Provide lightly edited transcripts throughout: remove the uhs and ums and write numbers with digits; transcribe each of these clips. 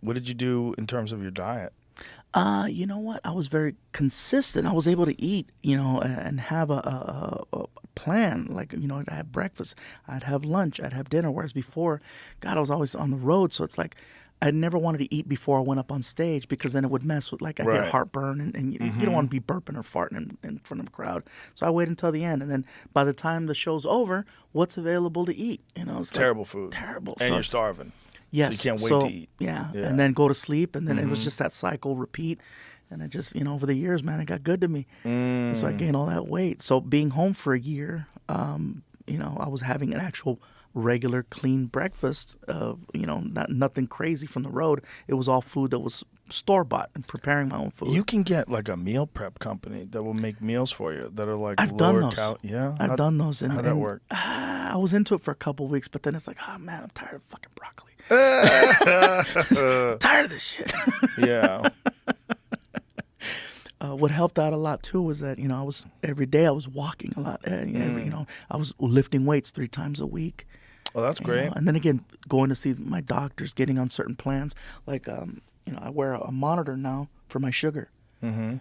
What did you do in terms of your diet? You know what? I was very consistent. I was able to eat, and have a plan. Like, I'd have breakfast, I'd have lunch, I'd have dinner. Whereas before, God, I was always on the road. So it's like I never wanted to eat before I went up on stage because then it would mess with, like, I get Right. heartburn and you don't want to be burping or farting in front of a crowd. So I wait until the end. And then by the time the show's over, what's available to eat? It's like Terrible food. terrible. And So you're it's, starving. So you yes. can't wait to So eat. yeah, Yeah. and then go to sleep, and then it was just that cycle repeat, and it just over the years, man, it got good to me, and so I gained all that weight. So being home for a year, I was having an actual regular clean breakfast of nothing crazy from the road. It was all food that was store bought and preparing my own food. You can get like a meal prep company that will make meals for you that are like I've done lower those. Yeah. I've done those, How'd that work? I was into it for a couple of weeks, but then it's like, oh man, I'm tired of fucking broccoli. Tired of this shit. Yeah. What helped out a lot too was that I was every day I was walking a lot. I was lifting weights 3 times a week. Well, that's great. And then again, going to see my doctors, getting on certain plans. Like I wear a monitor now for my sugar. So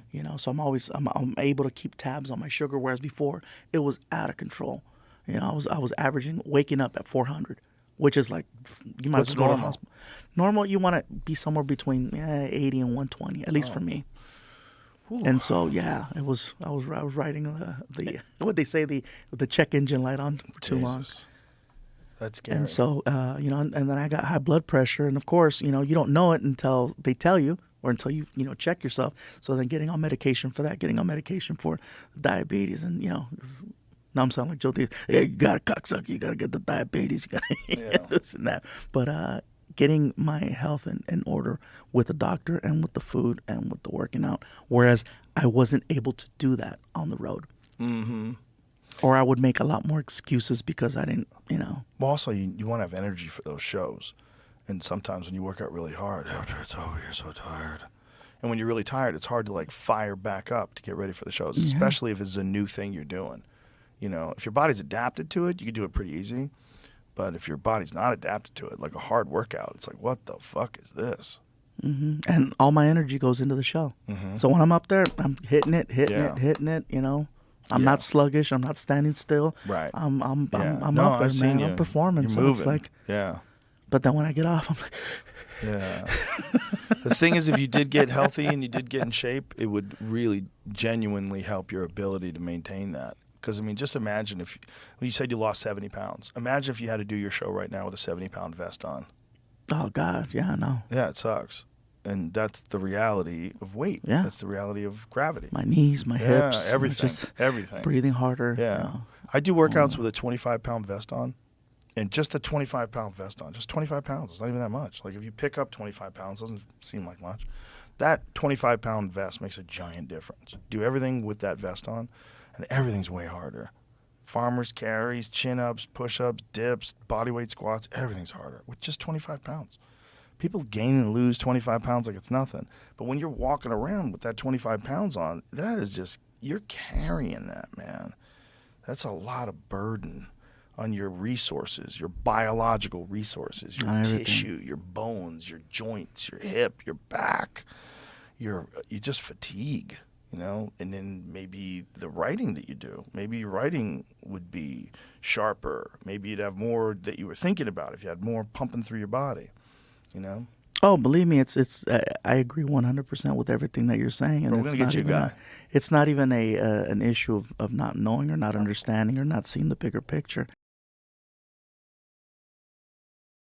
I'm able to keep tabs on my sugar, whereas before it was out of control. I was averaging waking up at 400, which is like you might What's as well go to the normal? hospital. Normal, you want to be somewhere between 80 and 120, at least for me. And so yeah, I was riding the what they say the check engine light on for too long. Jesus. That's scary. And so and then I got high blood pressure, and of course you don't know it until they tell you or until you check yourself. So then getting on medication for that, getting on medication for diabetes, and now I'm sounding like Joe Diaz. Yeah, you got a cocksucker, you got to get the diabetes, you got to get this and that. But getting my health in order with the doctor and with the food and with the working out, whereas I wasn't able to do that on the road. Or I would make a lot more excuses because I didn't, Well, also, you want to have energy for those shows. And sometimes when you work out really hard, after it's over, you're so tired. And when you're really tired, it's hard to like fire back up to get ready for the shows, especially if it's a new thing you're doing. If your body's adapted to it, you can do it pretty easy. But if your body's not adapted to it, like a hard workout, it's like, what the fuck is this? And all my energy goes into the show. So when I'm up there, I'm hitting it. I'm not sluggish. I'm not standing still. Right. I'm up there, I've seen man. you. I'm performing. You're So moving. it's like, yeah. but then when I get off, I'm like, Yeah. The thing is, if you did get healthy and you did get in shape, it would really genuinely help your ability to maintain that. Because, I mean, just imagine when you said you lost 70 pounds. Imagine if you had to do your show right now with a 70-pound vest on. oh God, yeah, I know. Yeah, it sucks. And that's the reality of weight. Yeah. That's the reality of gravity. My knees, my Yeah, hips, everything. just Everything. breathing harder. Yeah. I do workouts with a 25-pound vest on. And just a 25-pound vest on, just 25 pounds. It's not even that much. Like if you pick up 25 pounds, doesn't seem like much. That 25-pound vest makes a giant difference. Do everything with that vest on, and everything's way harder. Farmers carries, chin-ups, push-ups, dips, bodyweight squats, everything's harder with just 25 pounds. People gain and lose 25 pounds like it's nothing. But when you're walking around with that 25 pounds on, that is just, you're carrying that, man. That's a lot of burden on your resources, your biological resources, your tissue, your bones, your joints, your hip, your back. You just fatigue, and then maybe the writing that you do, maybe your writing would be sharper. Maybe you'd have more that you were thinking about if you had more pumping through your body, Oh, believe me, it's. I agree 100% with everything that you're saying, and We're gonna get you a guy. It's not even an issue of not knowing or not understanding or not seeing the bigger picture.